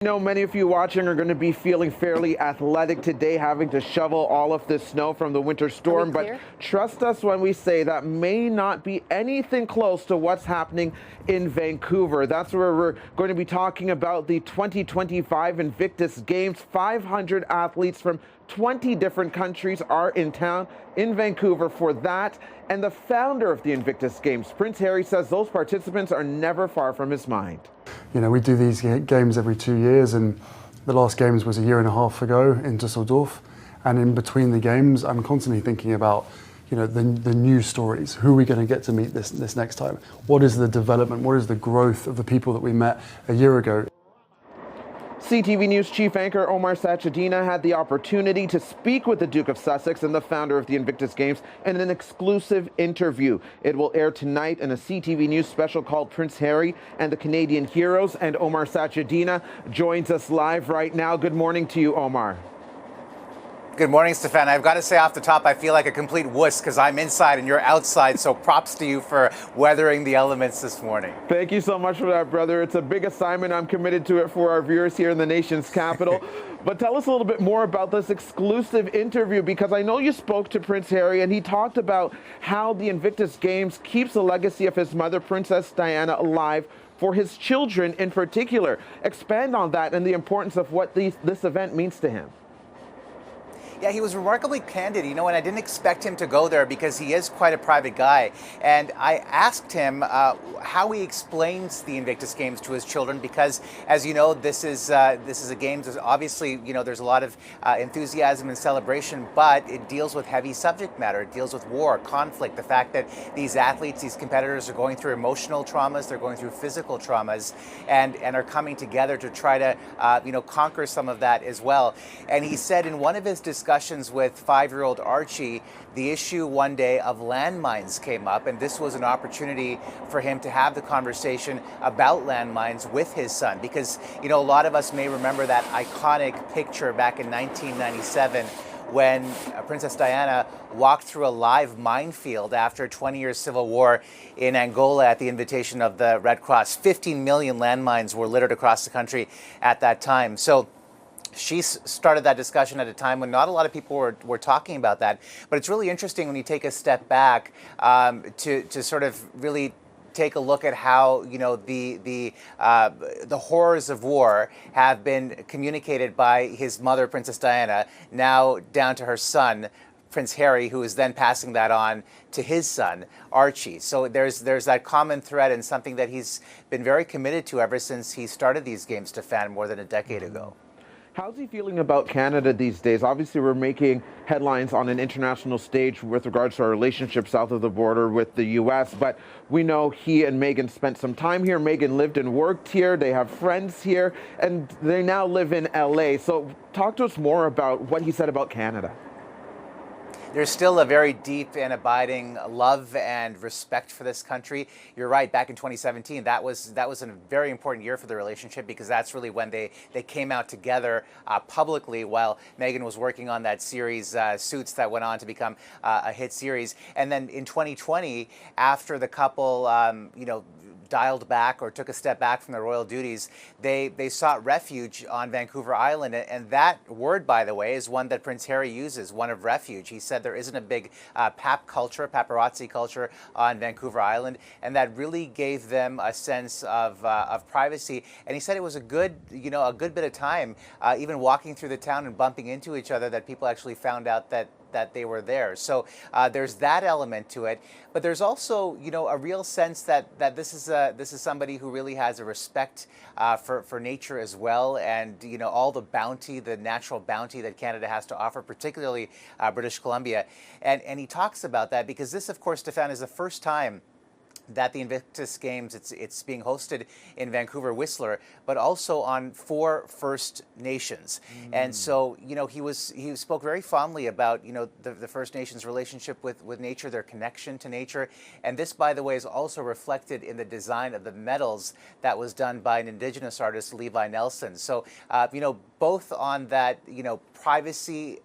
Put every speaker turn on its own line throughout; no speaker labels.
I know many of you watching are going to be feeling fairly athletic today, having to shovel all of this snow from the winter storm, but trust us when we say that may not be anything close to what's happening in Vancouver. That's where we're going to be talking about the 2025 Invictus Games. 500 athletes from 20 different countries are in town in Vancouver for that. And the founder of the Invictus Games, Prince Harry, says those participants are never far from his mind.
You know, we do these games every 2 years, and the last games was a year and a half ago in Düsseldorf. And in between the games, I'm constantly thinking about, you know, the new stories. Who are we going to get to meet this next time? What is the development? What is the growth of the people that we met a year ago?
CTV News chief anchor Omar Sachedina had the opportunity to speak with the Duke of Sussex and the founder of the Invictus Games in an exclusive interview. It will air tonight in a CTV News special called Prince Harry and the Canadian Heroes, and Omar Sachedina joins us live right now. Good morning to you, Omar.
Good morning, Stefan. I've got to say off the top, I feel like a complete wuss because I'm inside and you're outside, so props to you for weathering the elements this morning.
Thank you so much for that, brother. It's a big assignment. I'm committed to it for our viewers here in the nation's capital. But tell us a little bit more about this exclusive interview, because I know you spoke to Prince Harry and he talked about how the Invictus Games keeps the legacy of his mother, Princess Diana, alive for his children in particular. Expand on that and the importance of what this event means to him.
Yeah, he was remarkably candid, you know, and I didn't expect him to go there because he is quite a private guy. And I asked him how he explains the Invictus Games to his children because, as you know, this is a games. Obviously, you know, there's a lot of enthusiasm and celebration, but it deals with heavy subject matter. It deals with war, conflict, the fact that these athletes, these competitors are going through emotional traumas, they're going through physical traumas, and are coming together to try to, you know, conquer some of that as well. And he said in one of his discussions with 5-year-old Archie, the issue one day of landmines came up, and this was an opportunity for him to have the conversation about landmines with his son, because, you know, a lot of us may remember that iconic picture back in 1997 when Princess Diana walked through a live minefield after a 20-year civil war in Angola at the invitation of the Red Cross. 15 million landmines were littered across the country at that time. So she started that discussion at a time when not a lot of people were talking about that. But it's really interesting when you take a step back to sort of really take a look at how, you know, the horrors of war have been communicated by his mother, Princess Diana, now down to her son, Prince Harry, who is then passing that on to his son, Archie. So there's that common thread and something that he's been very committed to ever since he started these games to fan more than a decade ago.
How's he feeling about Canada these days? Obviously, we're making headlines on an international stage with regards to our relationship south of the border with the U.S., but we know he and Meghan spent some time here. Meghan lived and worked here. They have friends here, and they now live in L.A. So talk to us more about what he said about Canada.
There's still a very deep and abiding love and respect for this country. You're right, back in 2017, that was a very important year for the relationship because that's really when they came out together publicly while Meghan was working on that series, Suits, that went on to become a hit series. And then in 2020, after the couple, you know, dialed back or took a step back from their royal duties, they sought refuge on Vancouver Island. And that word, by the way, is one that Prince Harry uses, one of refuge. He said there isn't a big paparazzi culture on Vancouver Island, and that really gave them a sense of privacy. And he said it was a good bit of time, even walking through the town and bumping into each other, that people actually found out that they were there. So there's that element to it, but there's also, you know, a real sense that this is somebody who really has a respect for nature as well, and, you know, all the bounty, the natural bounty that Canada has to offer, particularly British Columbia, and he talks about that because this, of course, Stefan, is the first time that the Invictus Games, it's being hosted in Vancouver, Whistler, but also on 4 First Nations. And so, you know, he spoke very fondly about, you know, the First Nations relationship with nature, their connection to nature. And this, by the way, is also reflected in the design of the medals that was done by an Indigenous artist, Levi Nelson. So, you know, both on that, you know, privacy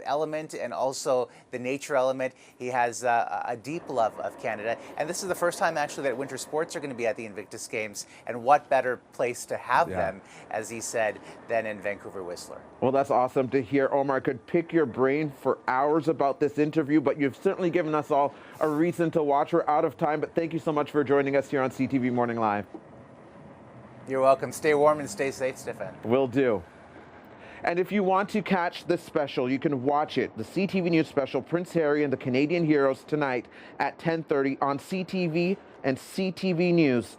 element and also the nature element, he has a deep love of Canada. And this is the first time time actually that winter sports are going to be at the Invictus Games, and what better place to have them, as he said, than in Vancouver Whistler.
Well, that's awesome to hear, Omar. I could pick your brain for hours about this interview, but you've certainly given us all a reason to watch. We're out of time, but thank you so much for joining us here on CTV Morning Live.
You're welcome. Stay warm and stay safe, Stefan.
Will do. And if you want to catch this special, you can watch it, the CTV News special, Prince Harry and the Canadian Heroes, tonight at 10:30 on CTV and ctvnews.ca.